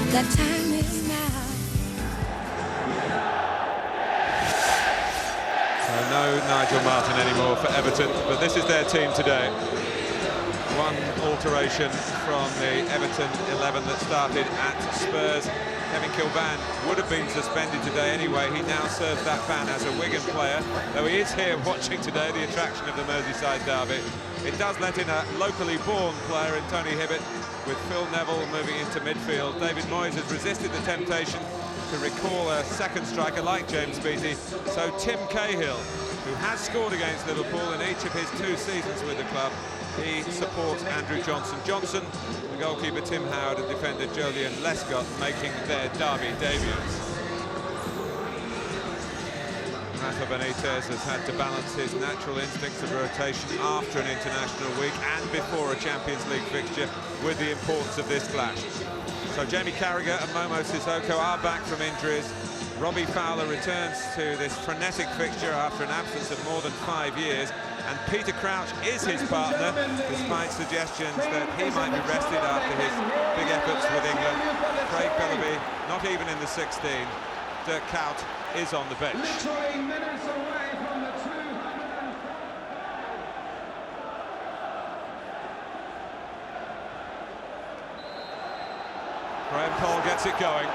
The time is now. So no Nigel Martin anymore for Everton, but this is their team today. One alteration from the Everton 11 that started at Spurs. Kevin Kilbane would have been suspended today anyway. He now serves that ban as a Wigan player, though he is here watching today, the attraction of the Merseyside derby. It does let in a locally born player in Tony Hibbert, with Phil Neville moving into midfield. David Moyes has resisted the temptation to recall a second striker like James Beattie. So Tim Cahill, who has scored against Liverpool in each of his 2 seasons with the club, he supports Andrew Johnson. Johnson, the goalkeeper Tim Howard and defender Jolyon Lescott making their derby debuts. Rafa Benitez has had to balance his natural instincts of rotation after an international week and before a Champions League fixture with the importance of this clash. So Jamie Carragher and Momo Sissoko are back from injuries. Robbie Fowler returns to this frenetic fixture after an absence of more than 5 years. And Peter Crouch is his partner, despite suggestions that he might be rested after his big efforts with England. Craig Bellaby, not even in the 16. Dirk Kuyt is on the bench. Literally minutes away from the 200. Graham Poll gets it going.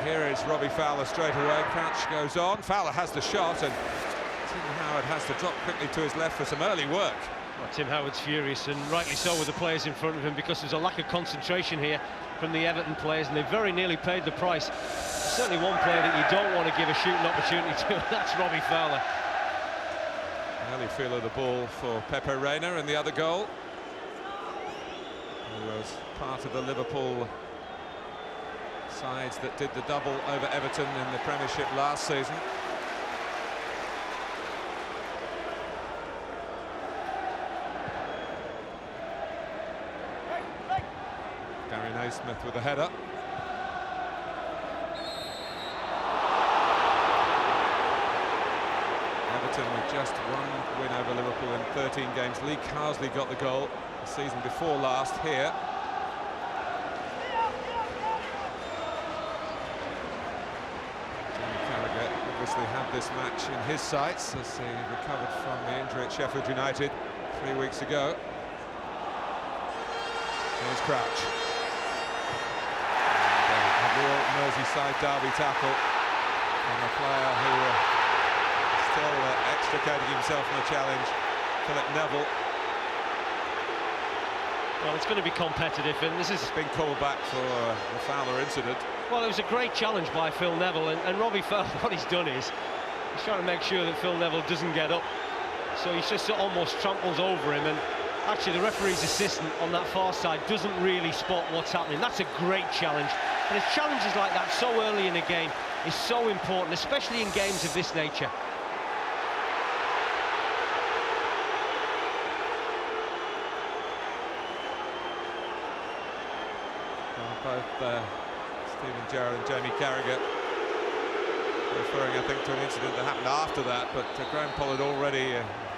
Here is Robbie Fowler straight away. Crouch goes on. Fowler has the shot, and Tim Howard has to drop quickly to his left for some early work. Well, Tim Howard's furious, and rightly so, with the players in front of him, because there's a lack of concentration here from the Everton players, and they very nearly paid the price. There's certainly one player that you don't want to give a shooting opportunity to, and that's Robbie Fowler. Early feel of the ball for Pepe Reina, and the other goal, who was part of the Liverpool sides that did the double over Everton in the Premiership last season. Gary Naismith with the header. Everton with just 1 win over Liverpool in 13 games. Lee Carsley got the goal the season before last here. Jamie Carragher obviously had this match in his sights as he recovered from the injury at Sheffield United 3 weeks ago. Here's Crouch. A real Merseyside derby tackle from a player who still extricating himself from the challenge, Philip Neville. Well, it's going to be competitive, and this is been called back for the Fowler incident. Well, it was a great challenge by Phil Neville, and Robbie Fowler, what he's done is he's trying to make sure that Phil Neville doesn't get up, so he's just almost tramples over him, and actually the referee's assistant on that far side doesn't really spot what's happening. That's a great challenge, and it's challenges like that so early in a game is so important, especially in games of this nature. Both Steven Gerrard and Jamie Carragher referring, I think, to an incident that happened after that, but Graham Poll had already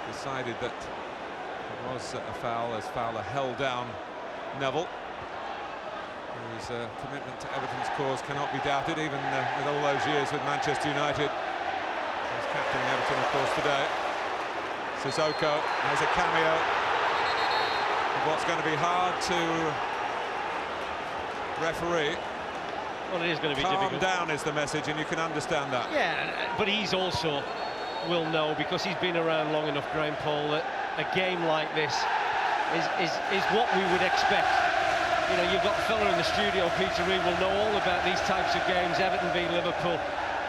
decided that it was a foul, as Fowler held down Neville, whose commitment to Everton's cause cannot be doubted, even with all those years with Manchester United. He's captaining Everton, of course, today. Sissoko has a cameo of what's going to be hard to referee. Well, it is going to be difficult. Calm down is the message, and you can understand that. Yeah, but he's also will know, because he's been around long enough, Graham Poll, that a game like this is what we would expect. You know, you've got a fella in the studio, Peter Reid, will know all about these types of games, Everton being Liverpool,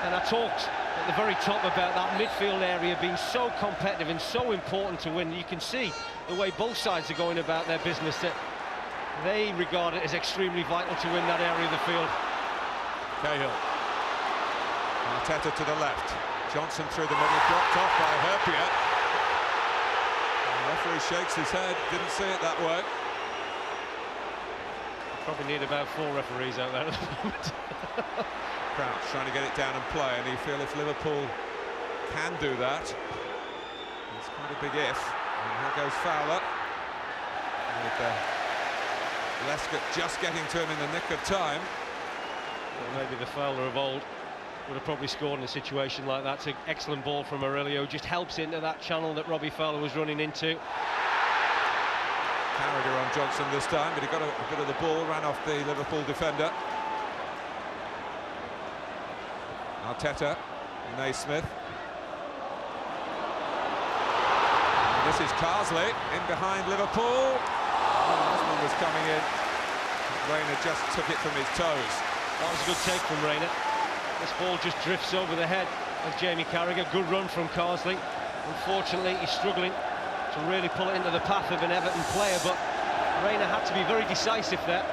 and I talked at the very top about that midfield area being so competitive and so important to win. You can see the way both sides are going about their business, that they regard it as extremely vital to win that area of the field. Cahill. Arteta to the left. Johnson through the middle, blocked off by Herpier. The referee shakes his head, didn't see it that way. Probably need about 4 referees out there at the moment. Crouch trying to get it down and play, and you feel if Liverpool can do that, it's quite a big if. And here goes Fowler. With Lescott just getting to him in the nick of time. Well, maybe the Fowler of old would have probably scored in a situation like that. It's an excellent ball from Aurelio, just helps into that channel that Robbie Fowler was running into. Carragher on Johnson this time, but he got a bit of the ball, ran off the Liverpool defender. Arteta, Naismith. And this is Carsley in behind Liverpool. Osman was coming in. Reina just took it from his toes. That was a good take from Reina. This ball just drifts over the head of Jamie Carragher. Good run from Carsley. Unfortunately, he's struggling to really pull it into the path of an Everton player, but Reina had to be very decisive there.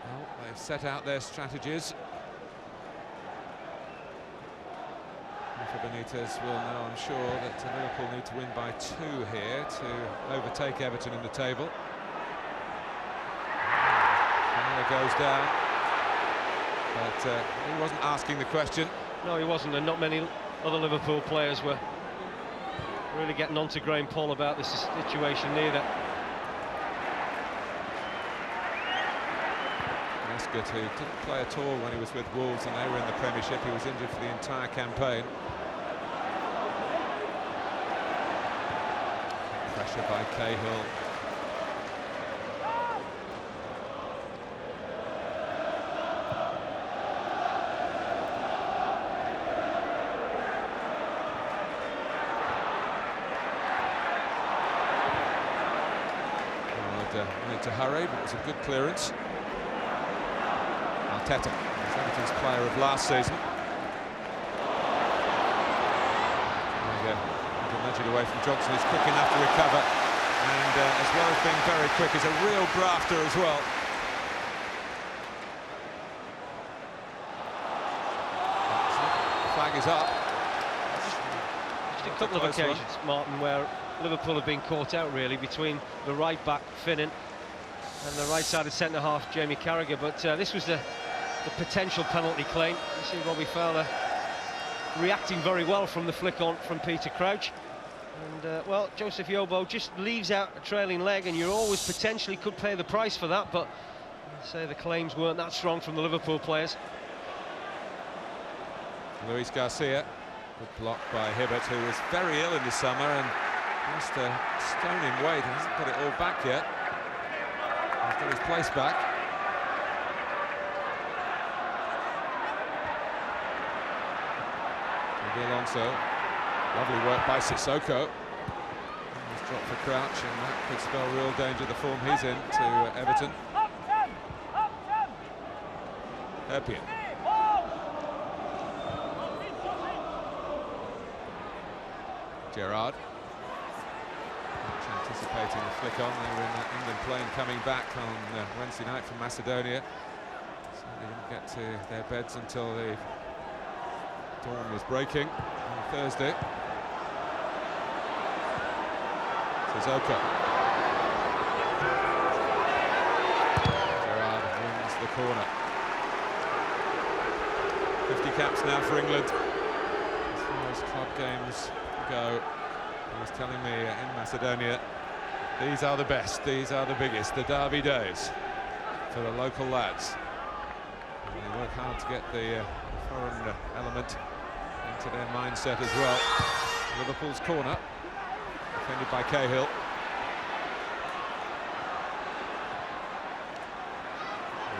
Well, they've set out their strategies. Rafa Benitez will know, I'm sure, that Liverpool need to win by 2 here to overtake Everton in the table. Fowler goes down, but he wasn't asking the question. No, he wasn't, and not many other Liverpool players were really getting on to Graham Poll about this situation neither. Lescott, who didn't play at all when he was with Wolves and they were in the Premiership, he was injured for the entire campaign. Pressure by Cahill. Need to hurry, but it was a good clearance. Arteta, Everton's player of last season. There we go. Nudge it away from Johnson. He's quick enough to recover, and as well as being very quick, is a real grafter as well. The flag is up. Just a couple of occasions, Martin, where Liverpool have been caught out really between the right back Finnan and the right-sided centre-half Jamie Carragher, but this was the potential penalty claim. You see Robbie Fowler reacting very well from the flick on from Peter Crouch, and well, Joseph Yobo just leaves out a trailing leg, and you always potentially could pay the price for that, but I'd say the claims weren't that strong from the Liverpool players. Luis Garcia, good block by Hibbert, who was very ill in the summer and lost a stone in weight. He hasn't got it all back yet. He's got his place back. Maybe Alonso. Lovely work by Sissoko. He's dropped for Crouch, and that could spell real danger, the form he's in, to Everton. Herpian. Gerrard. Anticipating the flick on. They were in that England plane coming back on Wednesday night from Macedonia. So they didn't get to their beds until the dawn was breaking on Thursday. Sissoko. Gerrard wins the corner. 50 caps now for England. As far as club games go, he was telling me in Macedonia, these are the best, these are the biggest, the derby days for the local lads. And they work hard to get the foreign element into their mindset as well. Liverpool's corner, defended by Cahill.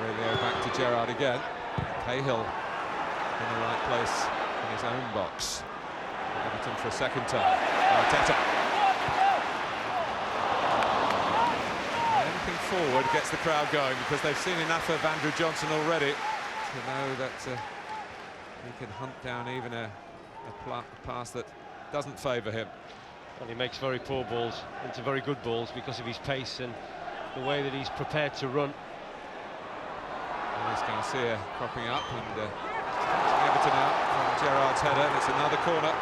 Aurelio back to Gerrard again. Cahill in the right place in his own box. Everton for a second time. Arteta. Anything forward gets the crowd going, because they've seen enough of Andrew Johnson already to know that he can hunt down even a pass that doesn't favour him. And he makes very poor balls into very good balls because of his pace and the way that he's prepared to run. Luis Garcia cropping up, and Everton out from Gerrard's header, and it's another corner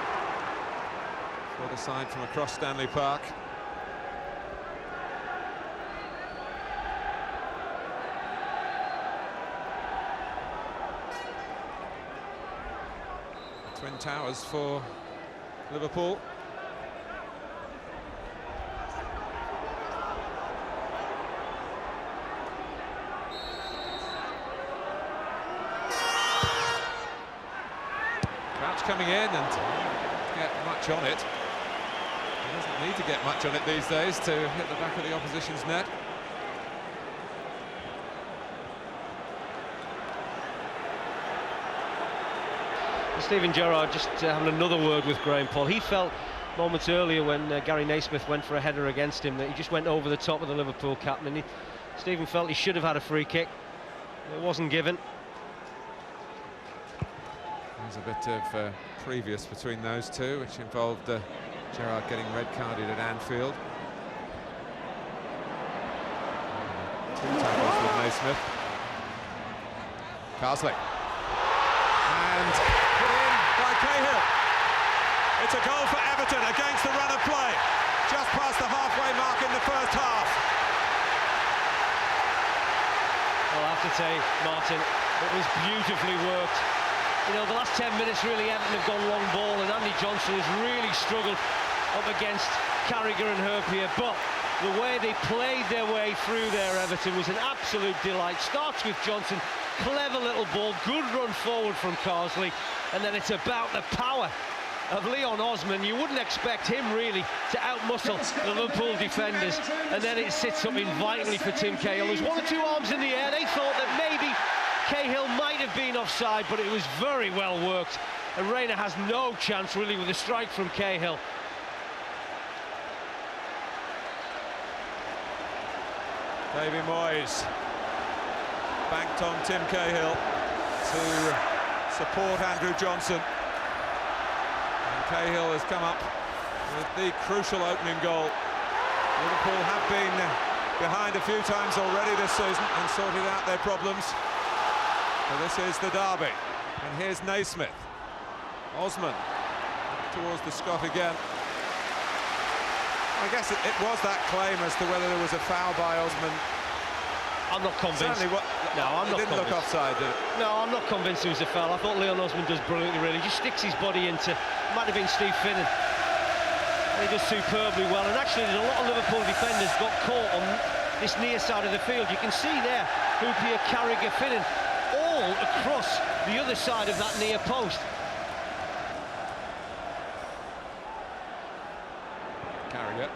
for the side from across Stanley Park. Twin Towers for Liverpool. coming in and get much on it. He doesn't need to get much on it these days to hit the back of the opposition's net. Steven Gerrard just having another word with Graham Poll. He felt moments earlier when Gary Naismith went for a header against him that he just went over the top of the Liverpool captain. And Steven felt he should have had a free kick. It wasn't given. There's a bit of previous between those two, which involved Gerrard getting red carded at Anfield. Two tackles with Naismith. Carsley. And put in by Cahill. It's a goal for Everton against the run of play. Just past the halfway mark in the first half. Well, I have to say, Martin, it was beautifully worked. You know, the last 10 minutes really Everton have gone long ball, and Andy Johnson has really struggled up against Carragher and Herpier, but the way they played their way through there, Everton, was an absolute delight. Starts with Johnson, clever little ball, good run forward from Carsley, and then it's about the power of Leon Osman. You wouldn't expect him really to outmuscle the Liverpool defenders, and then it sits up invitingly for Tim Cahill. There's one or two arms in the air. They thought that maybe Cahill might have been offside, but it was very well worked, and Reina has no chance really with a strike from Cahill. Davy Moyes banked on Tim Cahill to support Andrew Johnson. And Cahill has come up with the crucial opening goal. Liverpool have been behind a few times already this season and sorted out their problems. So this is the derby. And here's Naismith. Osman towards the Scot again. I guess it was that claim as to whether there was a foul by Osman. I'm not convinced. No, I'm not. It didn't look offside, did it? No, I'm not convinced it was a foul. I thought Leon Osman does brilliantly, really. Just sticks his body into, might have been Steve Finnan. And he does superbly well. And actually, there's a lot of Liverpool defenders got caught on this near side of the field. You can see there, Hoopier, Carragher, Finnan, all across the other side of that near post. Carragher.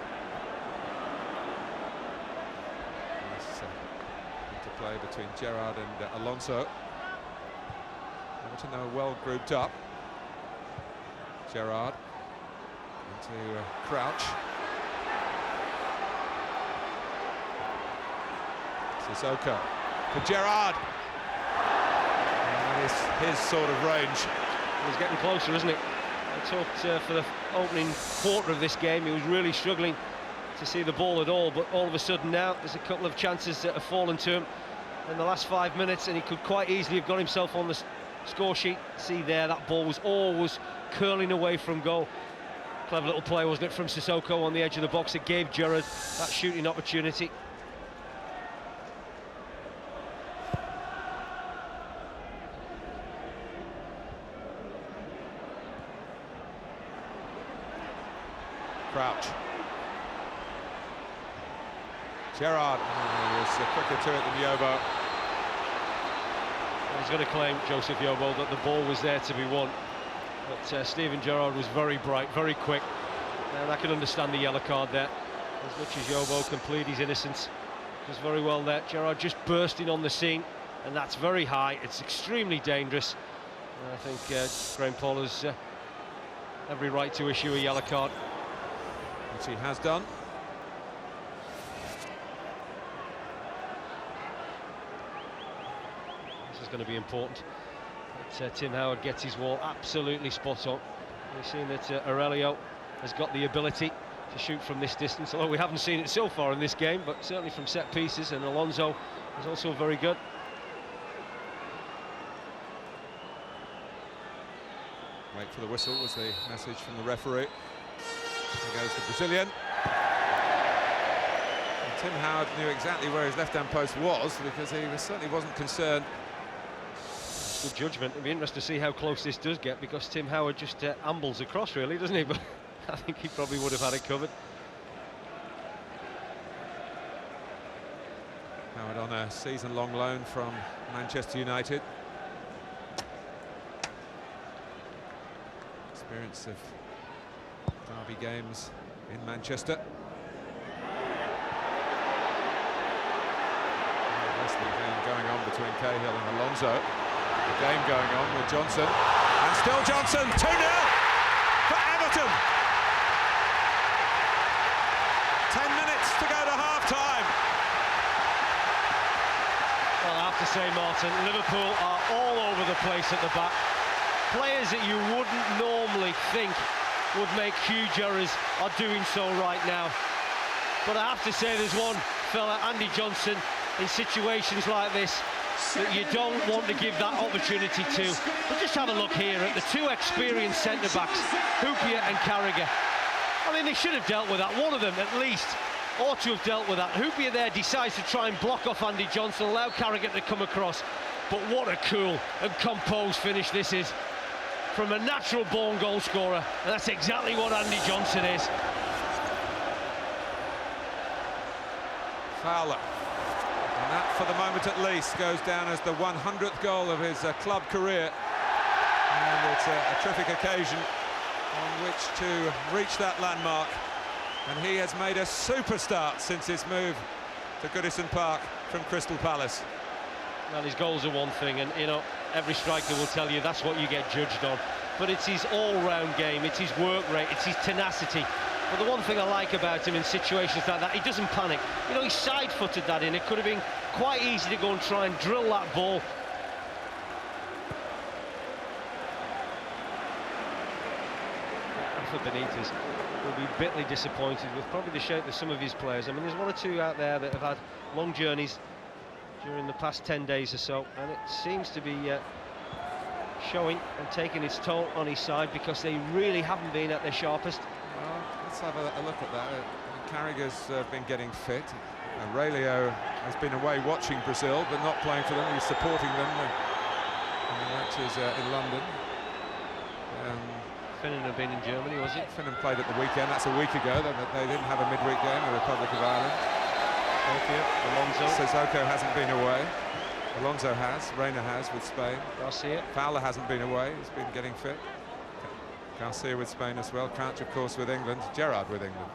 Nice interplay between Gerrard and Alonso. Everton now well grouped up. Gerrard into Crouch. Sissoko for Gerrard. That is his sort of range. He's getting closer, isn't it? I talked for the opening quarter of this game, he was really struggling to see the ball at all, but all of a sudden now there's a couple of chances that have fallen to him in the last 5 minutes, and he could quite easily have got himself on the score sheet. See there, that ball was always curling away from goal. Clever little play, wasn't it, from Sissoko on the edge of the box. It gave Gerrard that shooting opportunity. Crouch. Gerrard was quicker to it than Yobo. He's going to claim, Joseph Yobo, that the ball was there to be won. But Steven Gerrard was very bright, very quick. And I can understand the yellow card there. As much as Yobo can plead his innocence, does very well there. Gerrard just bursting on the scene, and that's very high. It's extremely dangerous. And I think Graham Poll has every right to issue a yellow card. Which he has done. This is going to be important. But, Tim Howard gets his wall absolutely spot on. We've seen that Aurelio has got the ability to shoot from this distance, although we haven't seen it so far in this game, but certainly from set pieces, and Alonso is also very good. Wait for the whistle was the message from the referee. Here goes the Brazilian. And Tim Howard knew exactly where his left-hand post was, because he certainly wasn't concerned. Good judgment. It'll be interesting to see how close this does get, because Tim Howard just ambles across, really, doesn't he? But I think he probably would have had it covered. Howard on a season-long loan from Manchester United. experience of derby games in Manchester. The game going on between Cahill and Alonso. The game going on with Johnson. And still Johnson, 2-0 for Everton. 10 minutes to go to half-time. Well, I have to say, Martin, Liverpool are all over the place at the back. Players that you wouldn't normally think would make huge errors are doing so right now. But I have to say, there's one fella, Andy Johnson, in situations like this that you don't want to give that opportunity to. But just have a look here at the two experienced centre-backs, Hyypiä and Carragher. I mean, they should have dealt with that. One of them, at least, ought to have dealt with that. Hyypiä there decides to try and block off Andy Johnson, allow Carragher to come across. But what a cool and composed finish this is from a natural-born goal scorer. And that's exactly what Andy Johnson is. Fowler. And that, for the moment at least, goes down as the 100th goal of his club career. And it's a terrific occasion on which to reach that landmark. And he has made a super start since his move to Goodison Park from Crystal Palace. Well, his goals are one thing, and, you know, every striker will tell you that's what you get judged on. But it's his all-round game, it's his work rate, it's his tenacity. But the one thing I like about him in situations like that, he doesn't panic. You know, he side-footed that in. It could have been quite easy to go and try and drill that ball. For Benitez, will be bitterly disappointed with probably the shape of some of his players. I mean, there's one or two out there that have had long journeys during the past 10 days or so, and it seems to be showing and taking its toll on his side because they really haven't been at their sharpest. Well, let's have a look at that. Carragher's been getting fit. Aurelio has been away watching Brazil, but not playing for them. He's supporting them in the matches in London. Finnan had been in Germany, was it? Finnan played at the weekend. That's a week ago. They didn't have a midweek game in the Republic of Ireland. Alonso. Sissoko hasn't been away. Alonso has. Reina has with Spain. Garcia. Fowler hasn't been away. He's been getting fit. Garcia with Spain as well. Crouch, of course, with England. Gerrard with England.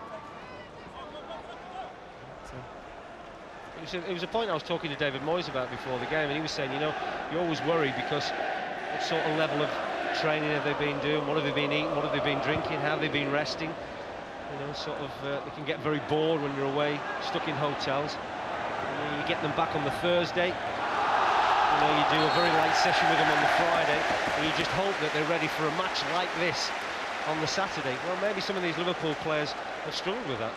It was a point I was talking to David Moyes about before the game, and he was saying, you know, you always worry because what sort of level of training have they been doing, what have they been eating, what have they been drinking, how have they been resting. You know, sort of, they can get very bored when you're away, stuck in hotels. You get them back on the Thursday. You know, you do a very light session with them on the Friday, and you just hope that they're ready for a match like this on the Saturday. Well, maybe some of these Liverpool players have struggled with that.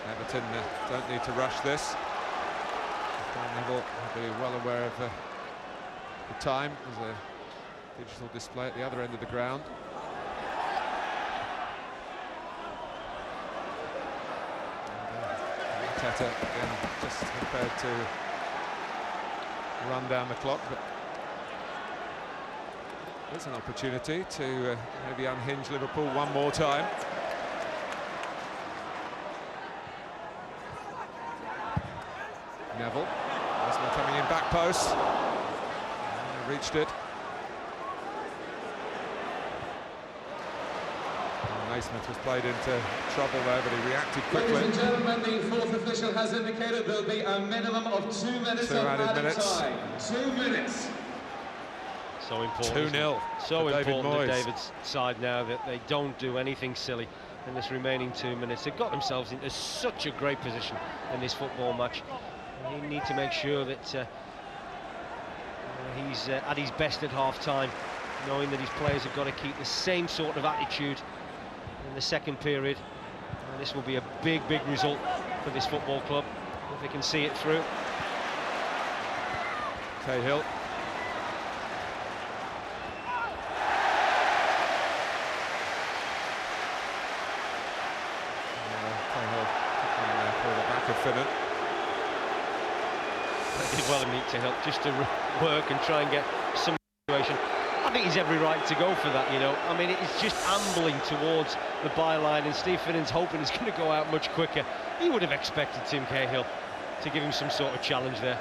Everton don't need to rush this. Neville will be well aware of the time. There's a digital display at the other end of the ground. Teta again just prepared to run down the clock, but there's an opportunity to maybe unhinge Liverpool one more time. Neville, Arsenal coming in back post, reached it. Naismith was played into trouble there, but he reacted quickly. Ladies and gentlemen, the fourth official has indicated there'll be a minimum of 2 minutes of added time. 2 minutes. So important. 2-0. So important to David's side now that they don't do anything silly in this remaining 2 minutes. They've got themselves into such a great position in this football match. They need to make sure that he's at his best at half-time, knowing that his players have got to keep the same sort of attitude in the second period. And this will be a big result for this football club if they can see it through. Cahill. Cahill for the back of Finnan. They did well in need to help just to work and try and get some situation. I think he's every right to go for that, you know. I mean, it's just ambling towards the byline, and Steve Finnan's hoping he's going to go out much quicker. He would have expected Tim Cahill to give him some sort of challenge there.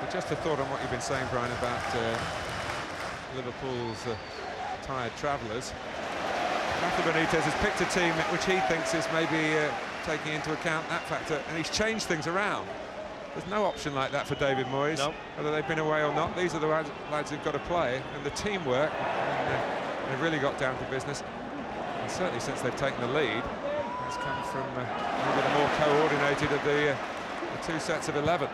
But just a thought on what you've been saying, Brian, about Liverpool's tired travellers. Rafa Benitez has picked a team which he thinks is maybe taking into account that factor, and he's changed things around. There's no option like that for David Moyes, no. Whether they've been away or not. These are the lads who've got to play, and the teamwork, and they've really got down to business. And certainly since they've taken the lead, it's come from a little bit more coordinated of the 2 sets of 11.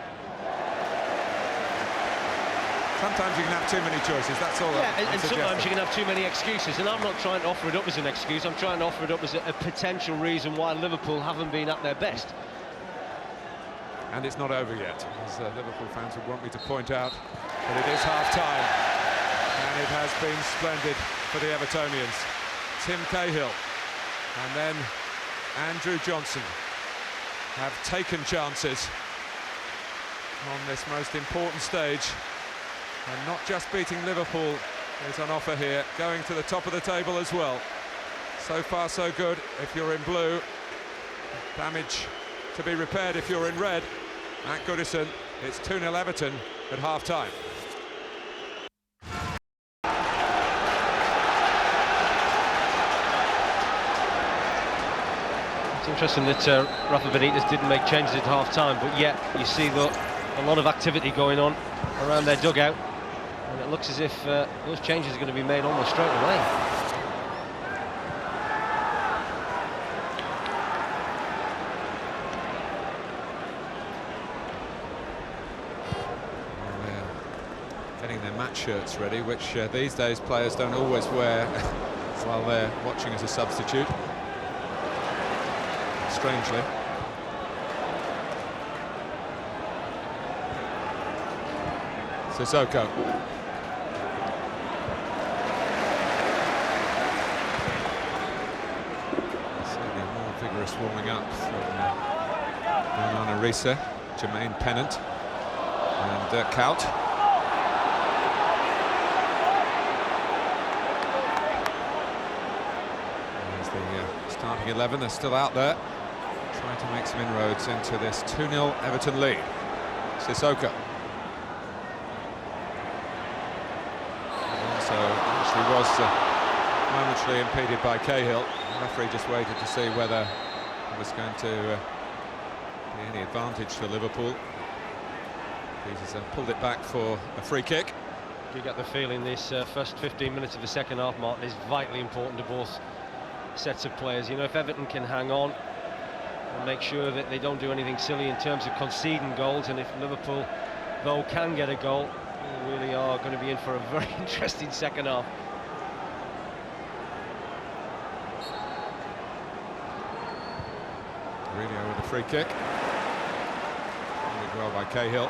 Sometimes you can have too many choices, that's all. Yeah, and sometimes you can have too many excuses, and I'm not trying to offer it up as an excuse, I'm trying to offer it up as a potential reason why Liverpool haven't been at their best. And it's not over yet, as Liverpool fans would want me to point out, but it is half-time, and it has been splendid for the Evertonians. Tim Cahill and then Andrew Johnson have taken chances on this most important stage. And not just beating Liverpool is on offer here, going to the top of the table as well. So far so good if you're in blue, damage to be repaired if you're in red. Matt Goodison, it's 2-0 Everton at half-time. It's interesting that Rafa Benitez didn't make changes at half-time, but yet you see a lot of activity going on around their dugout. And it looks as if those changes are going to be made almost straight away. Well, they're getting their match shirts ready, which these days players don't always wear while they're watching as a substitute. Strangely. Sissoko. Vigorous warming up from Nana Risa, Jermaine Pennant and Kaut. There's the starting 11, they're still out there, trying to make some inroads into this 2-0 Everton lead. Sissoko. So actually was momentarily impeded by Cahill. The referee just waited to see whether it was going to be any advantage for Liverpool. He's pulled it back for a free kick. You get the feeling this first 15 minutes of the second half, Martin, is vitally important to both sets of players. You know, if Everton can hang on and make sure that they don't do anything silly in terms of conceding goals, and if Liverpool, though, can get a goal, they really are going to be in for a very interesting second half. Mourinho with the free kick. Did well by Cahill.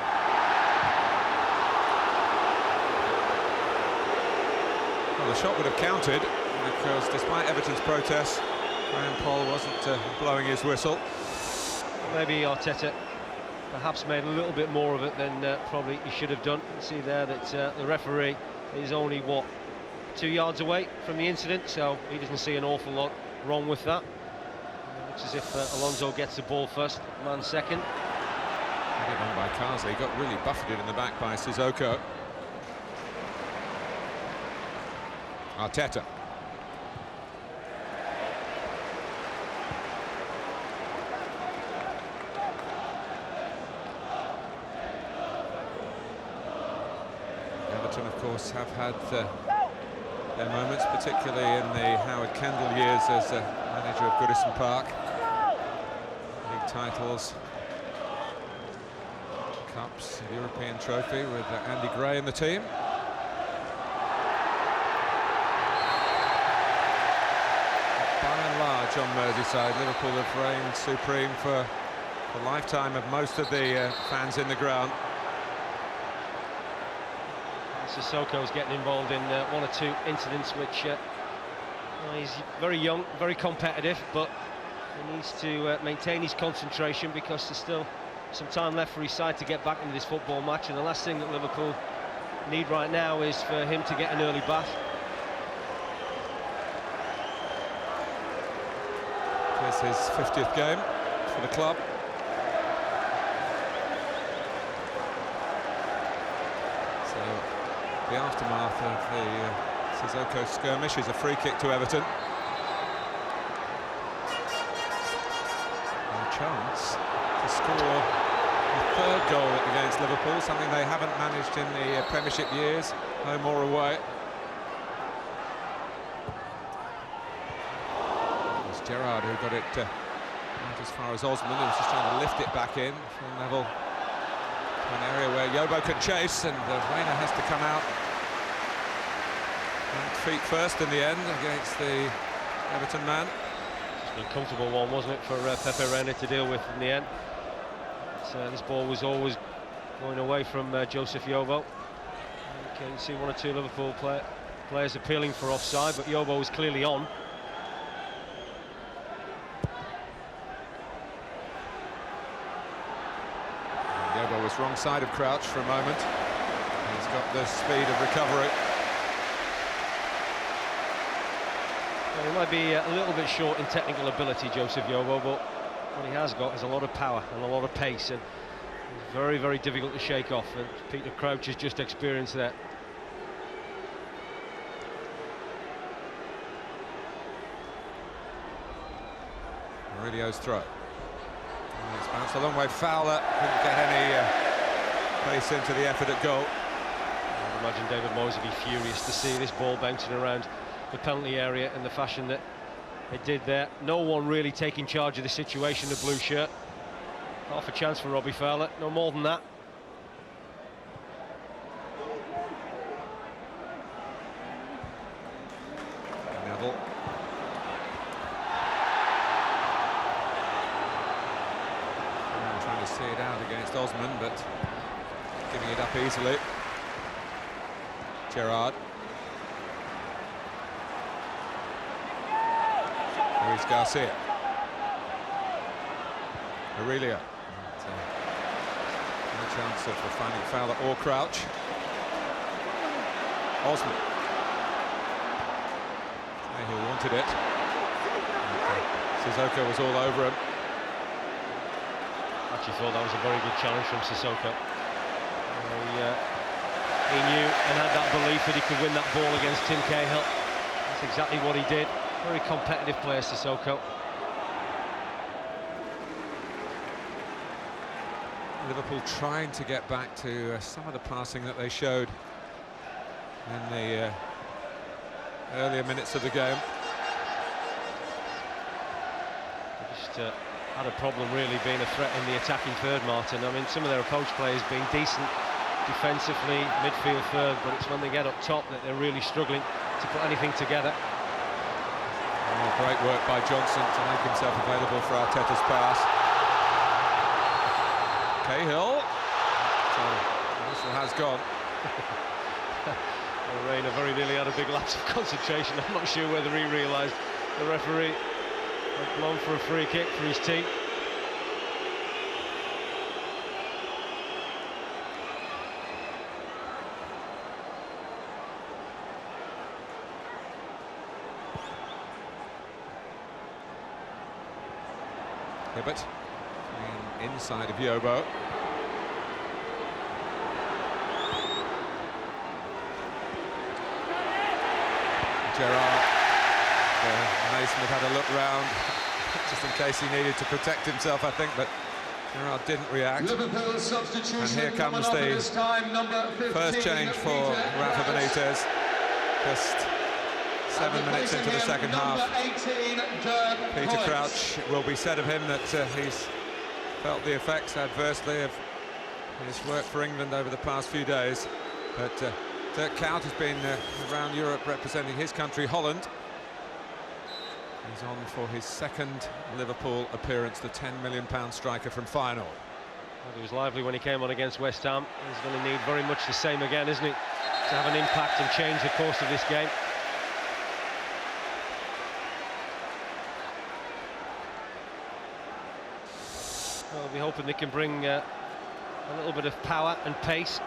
Well, the shot would have counted because despite Everton's protests, Graham Poll wasn't blowing his whistle. Maybe Arteta perhaps made a little bit more of it than probably he should have done. You see there that the referee is only, what, 2 yards away from the incident, so he doesn't see an awful lot wrong with that. It looks as if Alonso gets the ball first, man second. Headed on by Carsley, got really buffeted in the back by Sissoko. Arteta. Everton, of course, have had their moments, particularly in the Howard Kendall years as manager of Goodison Park. League titles, cups, European trophy with Andy Gray in the team. By and large on Merseyside, Liverpool have reigned supreme for the lifetime of most of the fans in the ground. Sissoko's getting involved in one or two incidents which he's very young, very competitive, but he needs to maintain his concentration because there's still some time left for his side to get back into this football match, and the last thing that Liverpool need right now is for him to get an early bath. It's his 50th game for the club. the aftermath of the Sissoko skirmish is a free kick to Everton. And a chance to score a third goal against Liverpool, something they haven't managed in the Premiership years, home or away. It was Gerrard who got it not as far as Osman, who was just trying to lift it back in from level to an area where Yobo can chase, and Reina has to come out and feet first in the end against the Everton man. It's an uncomfortable one, wasn't it, for Pepe Reina to deal with in the end. This ball was always going away from Joseph Yobo. You can see one or two Liverpool players appealing for offside, but Yobo was clearly on. Yobo was wrong side of Crouch for a moment. He's got the speed of recovery. Well, he might be a little bit short in technical ability, Joseph Yobo, but what he has got is a lot of power and a lot of pace, and it's very, very difficult to shake off, and Peter Crouch has just experienced that. Murillo's throw. And it's bounced a long way. Fowler couldn't get any pace into the effort at goal. I would imagine David Moyes would be furious to see this ball bouncing around the penalty area in the fashion that it did there. No one really taking charge of the situation, the blue shirt. Half a chance for Robbie Fowler, no more than that. Neville. Trying to see it out against Osman, but giving it up easily. Gerrard. Luis Garcia. Murillo. No chance of finding Fowler or Crouch. Osman. He wanted it. Sissoko was all over him. Actually thought that was a very good challenge from Sissoko. He knew and had that belief that he could win that ball against Tim Cahill. That's exactly what he did. Very competitive player, Sissoko. Liverpool trying to get back to some of the passing that they showed in the earlier minutes of the game. They just had a problem really being a threat in the attacking third, Martin. I mean, some of their approach players being decent defensively, midfield third, but it's when they get up top that they're really struggling to put anything together. Oh, great work by Johnson to make himself available for Arteta's pass. Cahill. So the whistle has gone. Well, Reina very nearly had a big lapse of concentration. I'm not sure whether he realised the referee had blown for a free kick for his team. Hibbert inside of Yobo. Gerrard. Naismith had a look round just in case he needed to protect himself, I think, but Gerrard didn't react. And here comes the first change for Rafa Benitez. Just 7 minutes into the second half. Peter Crouch, it will be said of him that he's felt the effects adversely of his work for England over the past few days. But Dirk Kuyt has been around Europe representing his country, Holland. He's on for his second Liverpool appearance, the £10 million striker from Feyenoord. Well, he was lively when he came on against West Ham. He's going to need very much the same again, isn't he? To have an impact and change the course of this game. Well, we'll be hoping they can bring a little bit of power and pace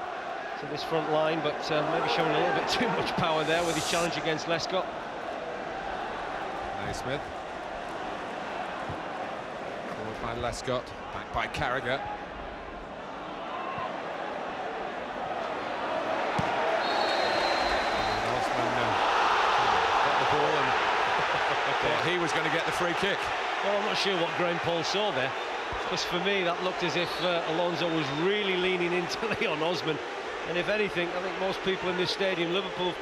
to this front line, but maybe showing a little bit too much power there with his challenge against Lescott. Naismith. Forward by Lescott, back by Carragher. was going to get the free kick. Well, I'm not sure what Graham Paul saw there, because for me that looked as if Alonso was really leaning into Leon Osman, and if anything, I think most people in this stadium, Liverpool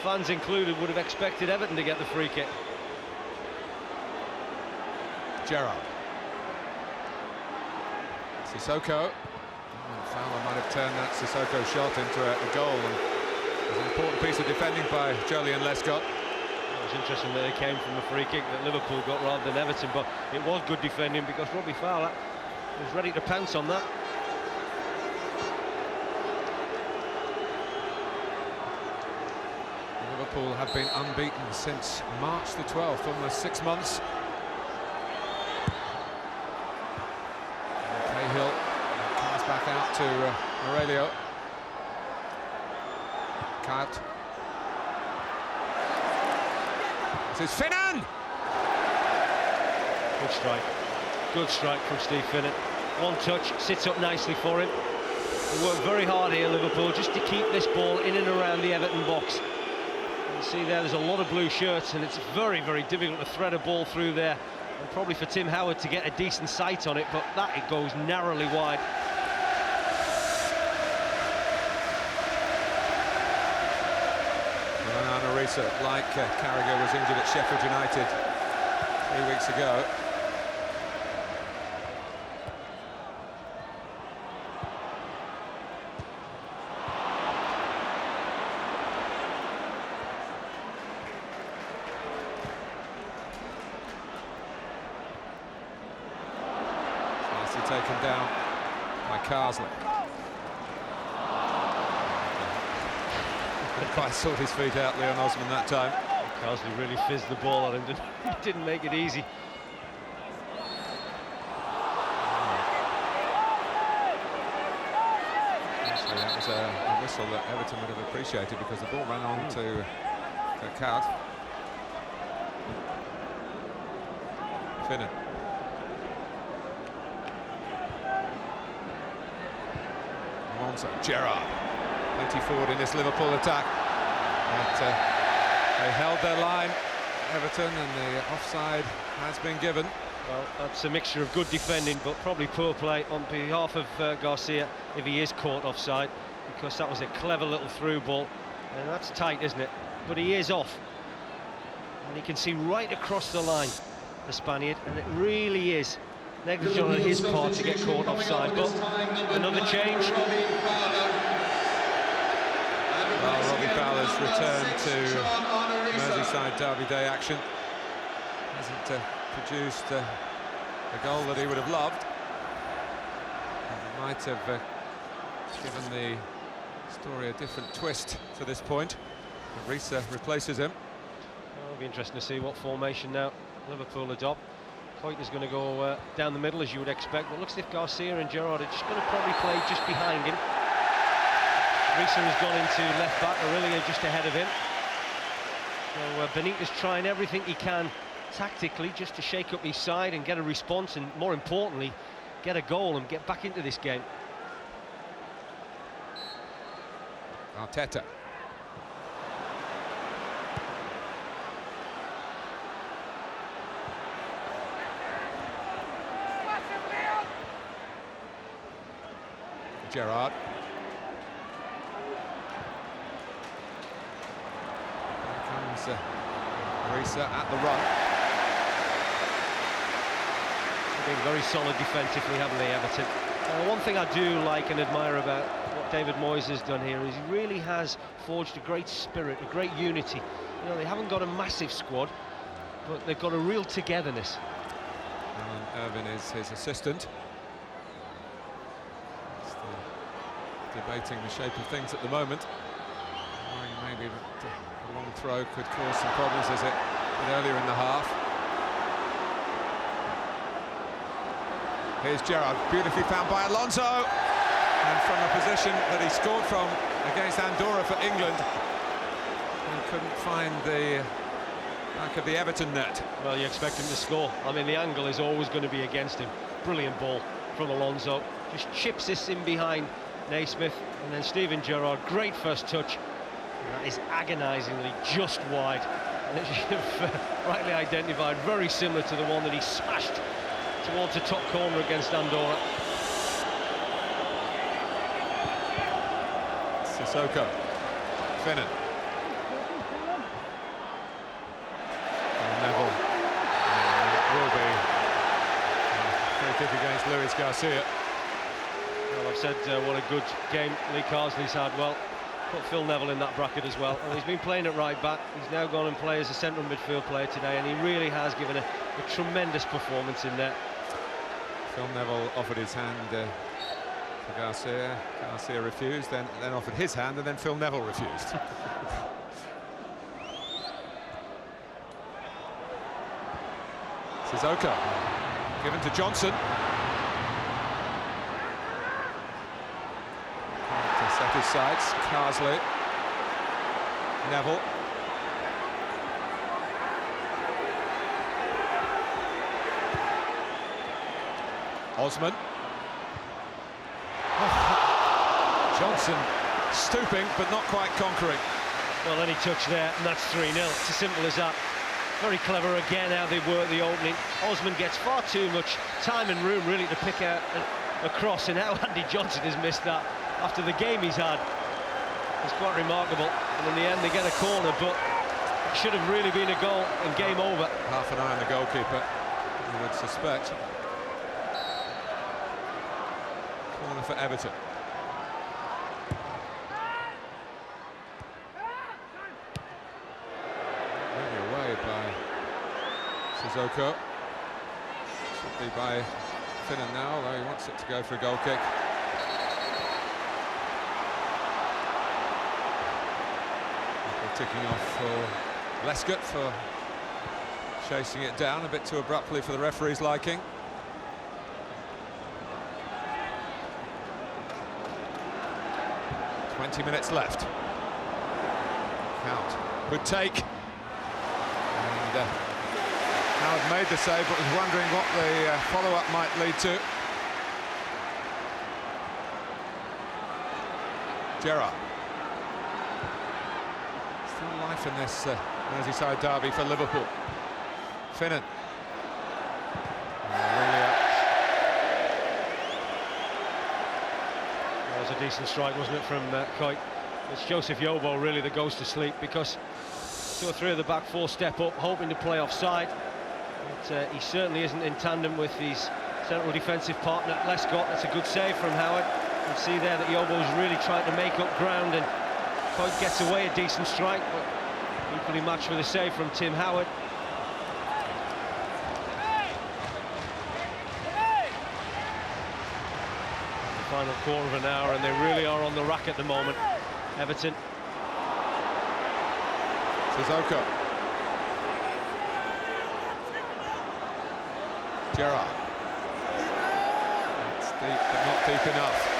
fans included, would have expected Everton to get the free kick. Gerrard. Sissoko. Fowler might have turned that Sissoko shot into a goal, and it was an important piece of defending by Jolyon Lescott. It was interesting that it came from a free kick that Liverpool got rather than Everton, but it was good defending because Robbie Fowler was ready to pounce on that. Liverpool have been unbeaten since March the 12th, almost 6 months. Cahill pass back out to Aurelio. Cut. This is Finnan! Good strike from Steve Finnan. One touch, sits up nicely for him. They worked very hard here, Liverpool, just to keep this ball in and around the Everton box. You see there's a lot of blue shirts, and it's very, very difficult to thread a ball through there, and probably for Tim Howard to get a decent sight on it, but that it goes narrowly wide. Arisa, like Carragher, was injured at Sheffield United 3 weeks ago. Nicely taken down by Carsley. Quite sort his feet out, Leon Osman, that time. Carsley really fizzed the ball at him, didn't make it easy. Actually, that was a whistle that Everton would have appreciated, because the ball ran on to Cat. Finnan. Alonso. Gerrard. Plenty forward in this Liverpool attack. But they held their line, Everton, and the offside has been given. Well, that's a mixture of good defending, but probably poor play on behalf of Garcia if he is caught offside, because that was a clever little through ball, and that's tight, isn't it? But he is off, and he can see right across the line, the Spaniard, and it really is negligent on his part to get caught offside. But another change. Well, Robbie Fowler's return to Merseyside Derby Day action hasn't produced the goal that he would have loved. He might have given the story a different twist to this point. Risa replaces him. Well, it'll be interesting to see what formation now Liverpool adopt. Coit is going to go down the middle, as you would expect, but it looks as if Garcia and Gerrard are just going to probably play just behind him. Risa has gone into left back, Aurelio just ahead of him. So Benitez trying everything he can tactically just to shake up his side and get a response, and more importantly, get a goal and get back into this game. Arteta. Gerrard. Here comes Risa at the run. They've been very solid defensively, haven't they, Everton? One thing I do like and admire about what David Moyes has done here is he really has forged a great spirit, a great unity. You know, they haven't got a massive squad, but they've got a real togetherness. Alan Irvin is his assistant. Debating the shape of things at the moment. Maybe the long throw could cause some problems, as it did earlier in the half. Here's Gerrard, beautifully found by Alonso, and from a position that he scored from against Andorra for England, and couldn't find the back of the Everton net. Well, you expect him to score. I mean, the angle is always going to be against him. Brilliant ball from Alonso, just chips this in behind Naismith, and then Steven Gerrard, great first touch. That is agonisingly just wide. And as you've rightly identified, very similar to the one that he smashed towards the top corner against Andorra. Sissoko, Finnan. Neville will be free kick against Luis Garcia. Well, I've said what a good game Lee Carsley's had. Well, put Phil Neville in that bracket as well. And he's been playing at right back. He's now gone and played as a central midfield player today, and he really has given a tremendous performance in there. Phil Neville offered his hand to Garcia. Garcia refused, then offered his hand, and then Phil Neville refused. Sissoko, given to Johnson. To set his sights, Carsley. Neville. Osman. Johnson stooping, but not quite conquering. Well, any touch there, and that's 3-0. It's as simple as that. Very clever again how they work the opening. Osman gets far too much time and room really to pick out a cross, and how Andy Johnson has missed that after the game he's had. It's quite remarkable. And in the end they get a corner, but it should have really been a goal and game over. Half an eye on the goalkeeper, you would suspect. Corner for Everton. By Sissoko. Should be by Finnan now, although he wants it to go for a goal kick. Ticking off for Lescott for chasing it down a bit too abruptly for the referee's liking. "20 minutes left. Count. Good take. Howard made the save, but was wondering what the follow-up might lead to. Gerrard. Still life in this Merseyside derby for Liverpool. Finnan. That was a decent strike, wasn't it, from Coit? It's Joseph Yobo really that goes to sleep, because 2 or 3 of the back 4 step up, hoping to play offside. But he certainly isn't in tandem with his central defensive partner, Lescott. That's a good save from Howard. You can see there that Yobo's really trying to make up ground, and Coit gets away a decent strike, but equally matched with a save from Tim Howard. The final quarter of an hour, and they really are on the rack at the moment, Everton. Sissoko. Gerrard. It's deep, but not deep enough.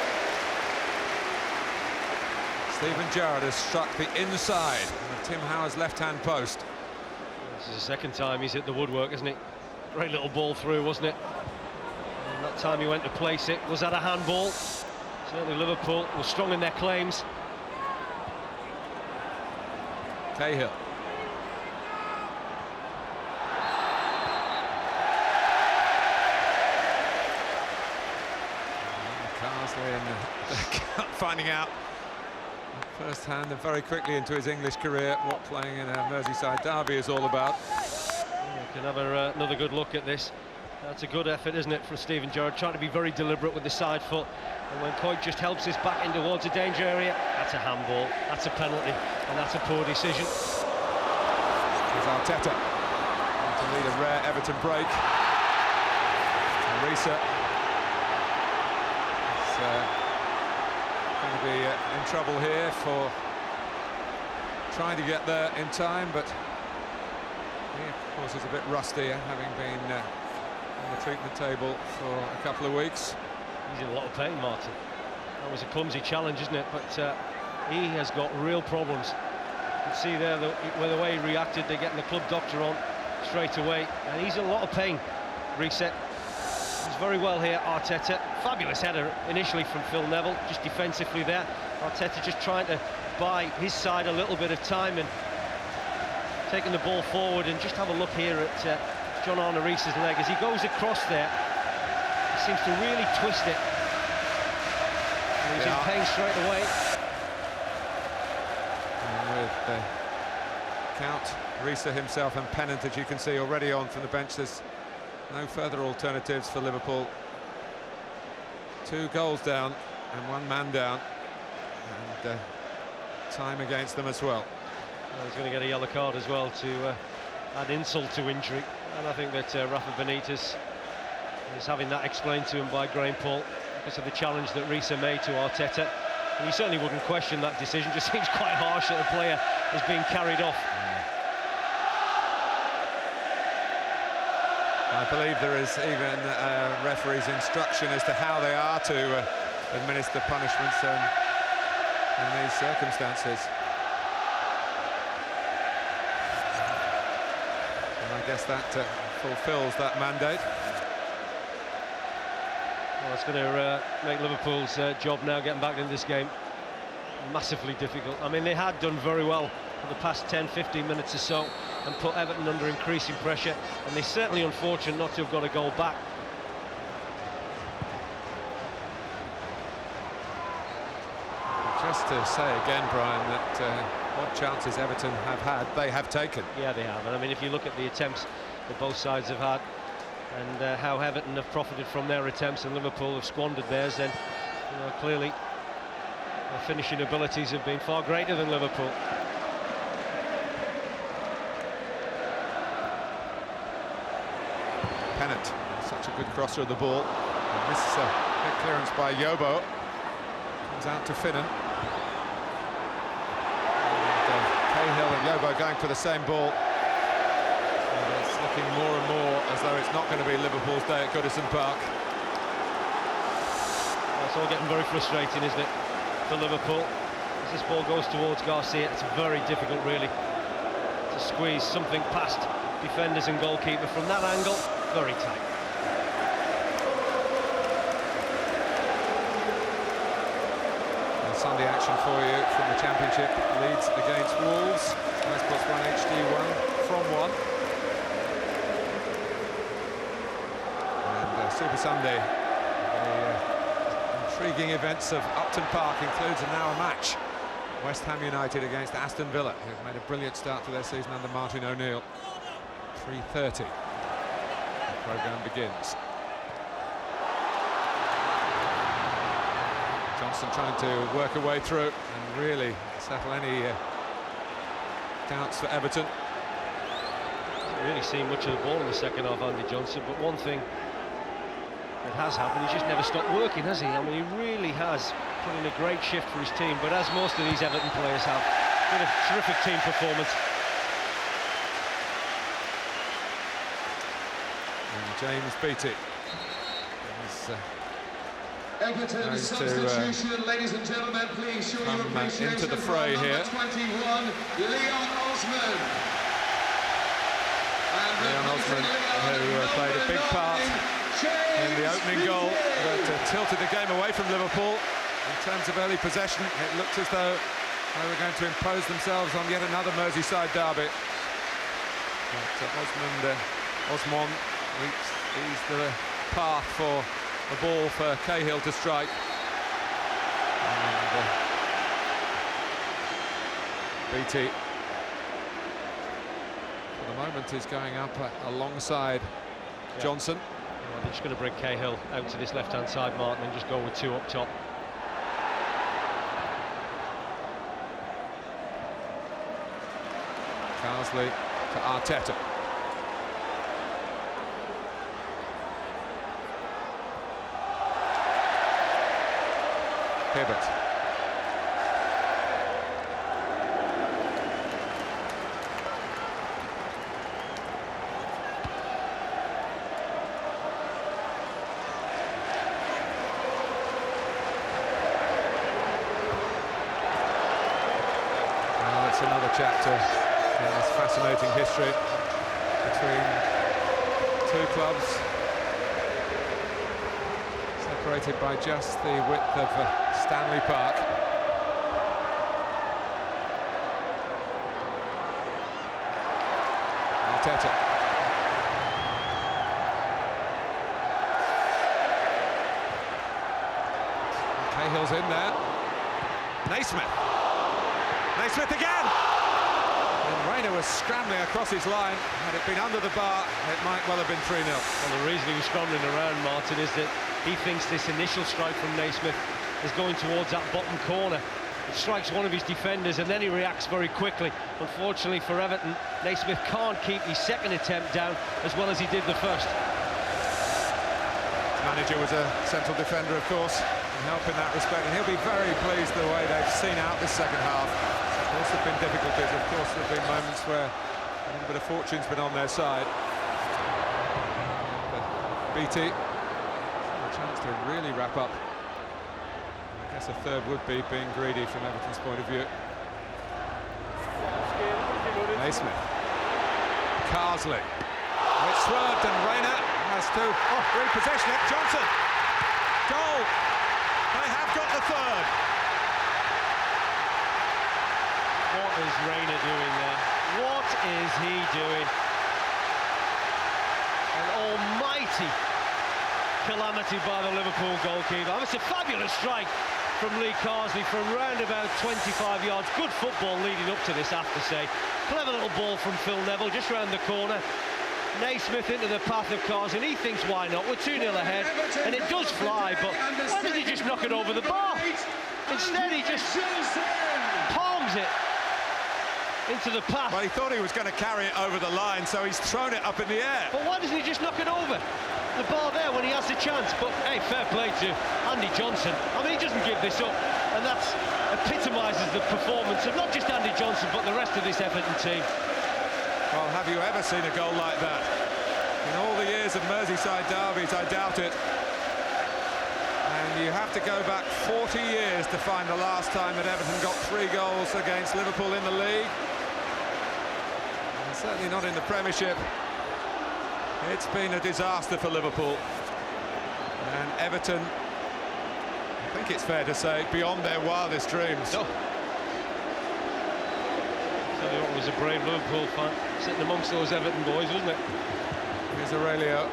Steven Gerrard has struck the inside of Tim Howard's left-hand post. This is the second time he's hit the woodwork, isn't it? Great little ball through, wasn't it? And that time he went to place it. Was that a handball? Certainly Liverpool were strong in their claims. Cahill. Carsley and finding out first hand and very quickly into his English career what playing in a Merseyside derby is all about. We can have another good look at this. That's a good effort, isn't it, from Steven Gerrard, trying to be very deliberate with the side foot. And when Coit just helps his back in towards a danger area, that's a handball, that's a penalty, and that's a poor decision. Here's Arteta to lead a rare Everton break. Risa is going to be in trouble here for trying to get there in time, but he, of course, is a bit rusty, having been on the treatment table for a couple of weeks. He's in a lot of pain, Martin. That was a clumsy challenge, isn't it? But he has got real problems. You can see there with the way he reacted, they're getting the club doctor on straight away, and he's in a lot of pain. Reset. He's very well here, Arteta. Fabulous header initially from Phil Neville, just defensively there. Arteta just trying to buy his side a little bit of time and taking the ball forward, and just have a look here at John Arne Riise's leg as he goes across there. He seems to really twist it. And he's in pain straight away. And with the count, Riise himself and Pennant, as you can see, already on from the bench. There's no further alternatives for Liverpool. 2 goals down and 1 man down, and time against them as well. Well, he's going to get a yellow card as well to add insult to injury, and I think that Rafa Benitez is having that explained to him by Graham Paul because of the challenge that Riise made to Arteta, and you certainly wouldn't question that decision. Just seems quite harsh that the player is being carried off. I believe there is even a referee's instruction as to how they are to administer punishments in these circumstances. And I guess that fulfills that mandate. Well, it's going to make Liverpool's job now getting back into this game massively difficult. I mean, they had done very well for the past 10-15 minutes or so and put Everton under increasing pressure, and they're certainly unfortunate not to have got a goal back. Just to say again, Brian, that what chances Everton have had, they have taken. Yeah, they have. And I mean, if you look at the attempts that both sides have had and how Everton have profited from their attempts and Liverpool have squandered theirs, then clearly their finishing abilities have been far greater than Liverpool. Pennant, such a good crosser of the ball. And this is a big clearance by Yobo. Comes out to Finnan. And Cahill and Yobo going for the same ball. And it's looking more and more as though it's not going to be Liverpool's day at Goodison Park. Well, it's all getting very frustrating, isn't it, for Liverpool? As this ball goes towards Garcia, it's very difficult, really, to squeeze something past defenders and goalkeeper from that angle. Very tight. And Sunday action for you from the Championship. Leeds against Wolves. Nice plus 1 HD1 from 1. And Super Sunday. The intriguing events of Upton Park includes now a match. West Ham United against Aston Villa, who've made a brilliant start to their season under Martin O'Neill. 3:30. The programme begins. Johnson trying to work her way through and really settle any doubts for Everton. Didn't really see much of the ball in the second half, Andy Johnson, but one thing that has happened, he's just never stopped working, has he? I mean, he really has put in a great shift for his team, but as most of these Everton players have, been a terrific team performance. James Beattie is Everton substitution, ladies and gentlemen, please show your appreciation into the fray for here. number 21, Leon Osman. Leon Osman, who played a big part in the opening goal that tilted the game away from Liverpool. In terms of early possession, it looked as though they were going to impose themselves on yet another Merseyside derby. But Osman eased the path for the ball for Cahill to strike. And Beattie, for the moment, is going up alongside Johnson. Well, they're just going to bring Cahill out to this left-hand side, Martin, and just go with 2 up top. Carsley to Arteta. Hibbert. Well, it's another chapter in this fascinating history between 2 clubs separated by just the width of Stanley Park. Arteta. Cahill's in there. Naismith. Naismith again! And Reina was scrambling across his line. Had it been under the bar, it might well have been 3-0. Well, the reason he was scrambling around, Martin, is that he thinks this initial strike from Naismith is going towards that bottom corner. It strikes one of his defenders and then he reacts very quickly. Unfortunately for Everton, Naismith can't keep his second attempt down as well as he did the first. His manager was a central defender, of course, and help in that respect, and he'll be very pleased the way they've seen out this second half. Of course, there have been difficulties. Of course, there have been moments where a little bit of fortune's been on their side. But BT, a chance to really wrap up. I guess a third would be being greedy from Everton's point of view. Naismith. Carsley. It's swerved and Reina has to repossession it. Johnson. Goal. They have got the third. What is Reina doing there? What is he doing? An almighty calamity by the Liverpool goalkeeper. It's a fabulous strike from Lee Carsley from round about 25 yards. Good football leading up to this, I have to say. Clever little ball from Phil Neville just round the corner. Naismith into the path of Carsley, and he thinks, why not? We're 2-0 ahead, and it does fly, but why did he just knock it over the bar? Instead, he just palms it into the path. Well, he thought he was going to carry it over the line, so he's thrown it up in the air. But why doesn't he just knock it over the bar there when he has the chance? But hey, fair play to Andy Johnson. I mean, he doesn't give this up, and that epitomises the performance of not just Andy Johnson, but the rest of this Everton team. Well, have you ever seen a goal like that? In all the years of Merseyside derbies, I doubt it. And you have to go back 40 years to find the last time that Everton got 3 goals against Liverpool in the league. And certainly not in the Premiership. It's been a disaster for Liverpool. And Everton, I think it's fair to say, beyond their wildest dreams. No. It was a brave Liverpool fan sitting amongst those Everton boys, wasn't it? Here's Aurelio.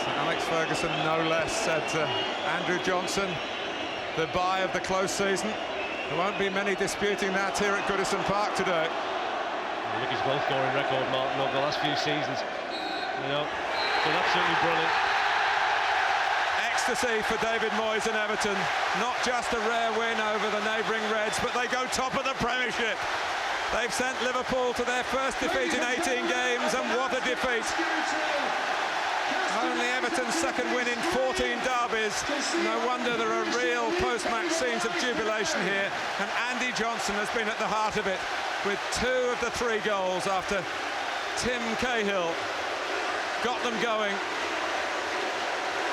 So Alex Ferguson, no less, said to Andrew Johnson, the buy of the close season. There won't be many disputing that here at Goodison Park today. Look at his goal scoring record, Martin, over the last few seasons. You know, been absolutely brilliant. Ecstasy for David Moyes and Everton. Not just a rare win over the neighbouring Reds, but they go top of the Premiership. They've sent Liverpool to their first defeat in 18 games, and what a defeat. Only Everton's second win in 14 derbies. No wonder there are real post-match scenes of jubilation here, and Andy Johnson has been at the heart of it with 2 of the 3 goals after Tim Cahill got them going.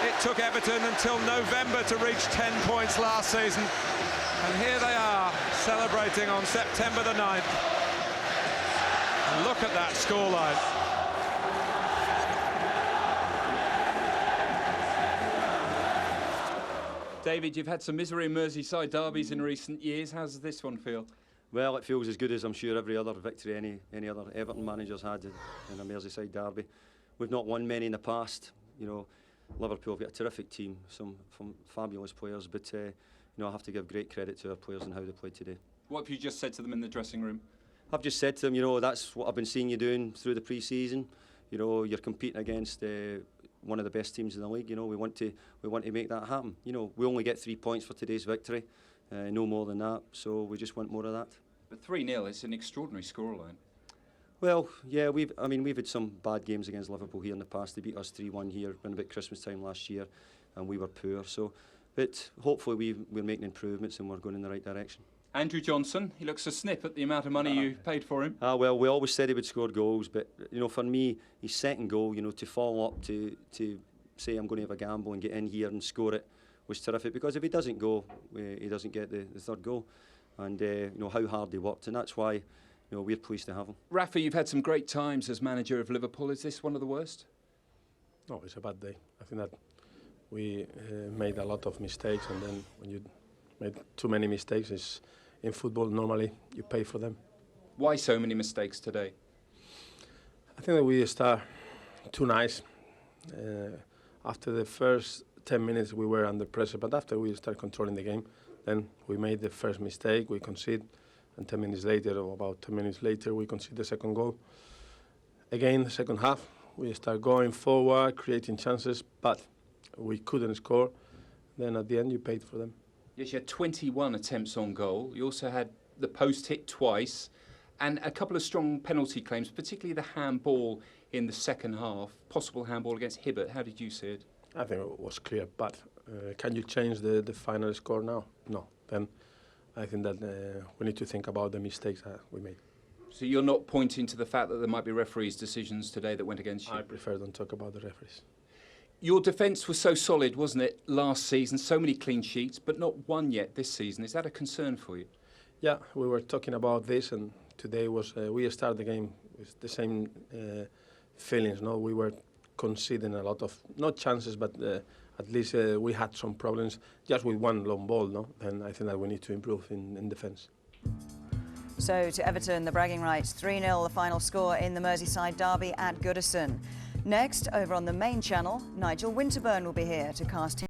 It took Everton until November to reach 10 points last season, and here they are celebrating on September the 9th. And look at that scoreline. David, you've had some misery in Merseyside derbies in recent years. How does this one feel? Well, it feels as good as I'm sure every other victory any other Everton managers had in a Merseyside derby. We've not won many in the past. You know, Liverpool have got a terrific team, some fabulous players, but you know, I have to give great credit to our players and how they played today. What have you just said to them in the dressing room? I've just said to them, you know, that's what I've been seeing you doing through the pre-season. You know, you're competing against one of the best teams in the league. You know, we want to make that happen. You know, we only get 3 points for today's victory, no more than that. So we just want more of that. But 3-0 is an extraordinary scoreline. Well, yeah, we've had some bad games against Liverpool here in the past. They beat us 3-1 here around about Christmas time last year, and we were poor. So, but hopefully we're making improvements and we're going in the right direction. Andrew Johnson, he looks a snip at the amount of money you paid for him. Well, we always said he would score goals, but you know, for me, his second goal, you know, to follow up to say I'm going to have a gamble and get in here and score it was terrific, because if he doesn't go, he doesn't get the third goal, and you know how hard he worked, and that's why, you know, we're pleased to have him. Rafa, you've had some great times as manager of Liverpool. Is this one of the worst? No, it's a bad day. I think that we made a lot of mistakes, and then when you made too many mistakes, in football, normally you pay for them. Why so many mistakes today? I think that we start too nice. After the first 10 minutes, we were under pressure, but after we start controlling the game, then we made the first mistake, we concede, and 10 minutes later, or about 10 minutes later, we concede the second goal. Again, the second half, we start going forward, creating chances, but we couldn't score. Then at the end, you paid for them. Yes, you had 21 attempts on goal. You also had the post hit twice and a couple of strong penalty claims, particularly the handball in the second half, possible handball against Hibbert. How did you see it? I think it was clear, but can you change the final score now? No. Then I think that we need to think about the mistakes that we made. So you're not pointing to the fact that there might be referees' decisions today that went against you? I prefer don't talk about the referees. Your defence was so solid, wasn't it, last season? So many clean sheets, but not one yet this season. Is that a concern for you? Yeah, we were talking about this, and today was we started the game with the same feelings. No, we were conceding a lot of not chances, but at least we had some problems just with one long ball. No, and I think that we need to improve in defence. So to Everton, the bragging rights, 3-0 the final score in the Merseyside derby at Goodison. Next, over on the main channel, Nigel Winterburn will be here to cast his